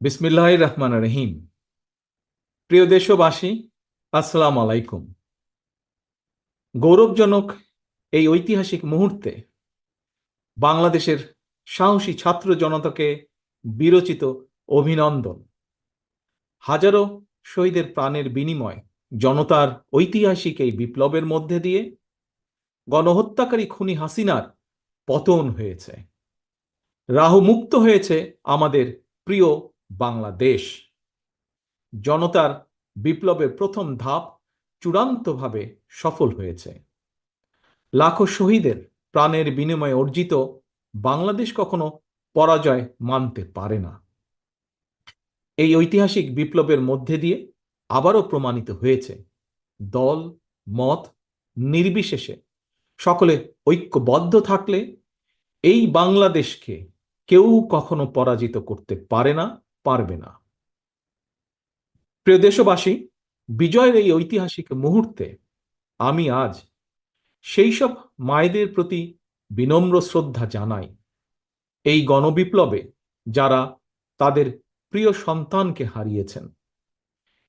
বিসমিল্লাহির রহমানির রহিম। প্রিয় দেশবাসী, আসসালামু আলাইকুম। গৌরবজনক এই ঐতিহাসিক মুহূর্তে বাংলাদেশের সাহসী ছাত্র জনতাকে বিরচিত অভিনন্দন। হাজারো শহীদের প্রাণের বিনিময় জনতার ঐতিহাসিক এই বিপ্লবের মধ্যে দিয়ে গণহত্যাকারী খুনি হাসিনার পতন হয়েছে, রাহুমুক্ত হয়েছে আমাদের প্রিয় বাংলাদেশ। জনতার বিপ্লবের প্রথম ধাপ চূড়ান্তভাবে সফল হয়েছে। লাখো শহীদের প্রাণের বিনিময়ে অর্জিত বাংলাদেশ কখনো পরাজয় মানতে পারে না। এই ঐতিহাসিক বিপ্লবের মধ্যে দিয়ে আবারও প্রমাণিত হয়েছে, দল মত নির্বিশেষে সকলে ঐক্যবদ্ধ থাকলে এই বাংলাদেশকে কেউ কখনো পরাজিত করতে পারে না, পারবে না। প্রিয় দেশবাসী, বিজয়ের এই ঐতিহাসিক মুহূর্তে আমি আজ সেই সব মায়েদের প্রতি বিনম্র শ্রদ্ধা জানাই, এই গণবিপ্লবে যারা তাদের প্রিয় সন্তানকে হারিয়েছেন।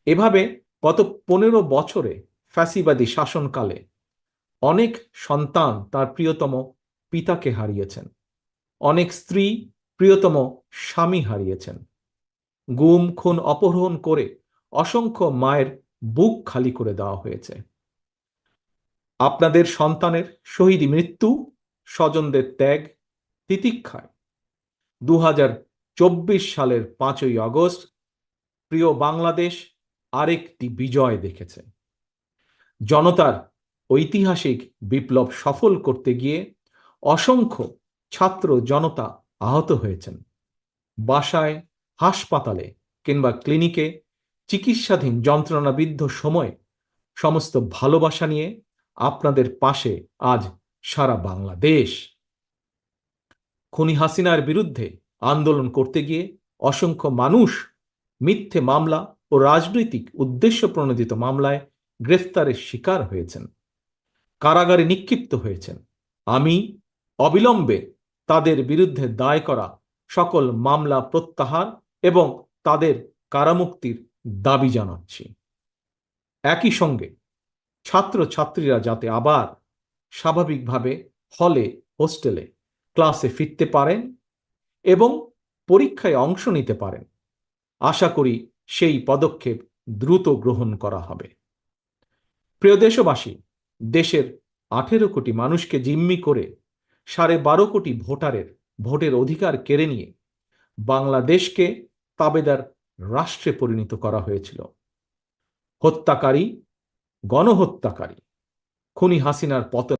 এভাবে গত 15 বছরে ফ্যাসিবাদী শাসনকালে অনেক সন্তান তার প্রিয়তম পিতাকে হারিয়েছেন, অনেক স্ত্রী প্রিয়তম স্বামী হারিয়েছেন। গুম খুন অপহরণ করে অসংখ্য মায়ের বুক খালি করে দেওয়া হয়েছে। আপনাদের সন্তানের শহীদ মৃত্যু, স্বজনদের ত্যাগ, তিতিক্ষায় 2024 সালের 5ই আগস্ট প্রিয় বাংলাদেশ আরেকটি বিজয় দেখেছে। জনতার ঐতিহাসিক বিপ্লব সফল করতে গিয়ে অসংখ্য ছাত্র জনতা আহত হয়েছেন। বাসায়, হাসপাতালে কিংবা ক্লিনিকে চিকিৎসাধীন যন্ত্রণাবিদ্ধ সময়ে সমস্ত ভালোবাসা নিয়ে আপনাদের পাশে আজ সারা বাংলাদেশ। খুনি হাসিনার বিরুদ্ধে আন্দোলন করতে গিয়ে অসংখ্য মানুষ মিথ্যে মামলা ও রাজনৈতিক উদ্দেশ্য প্রণোদিত মামলায় গ্রেফতারের শিকার হয়েছেন, কারাগারে নিক্ষিপ্ত হয়েছেন। আমি অবিলম্বে তাদের বিরুদ্ধে দায় করা সকল মামলা প্রত্যাহার এবং তাদের কারামুক্তির দাবি জানাচ্ছি। একই সঙ্গে ছাত্রছাত্রীরা যাতে আবার স্বাভাবিকভাবে হলে, হোস্টেলে, ক্লাসে ফিরতে পারেন এবং পরীক্ষায় অংশ নিতে পারেন, আশা করি সেই পদক্ষেপ দ্রুত গ্রহণ করা হবে। প্রিয় দেশবাসী, দেশের 18 কোটি মানুষকে জিম্মি করে 12.5 কোটি ভোটারের ভোটের অধিকার কেড়ে নিয়ে বাংলাদেশকে তাবেদার রাষ্ট্রে পরিণত করা হয়েছিল। হত্যাকারী, গণহত্যাকারী খুনি হাসিনার পতন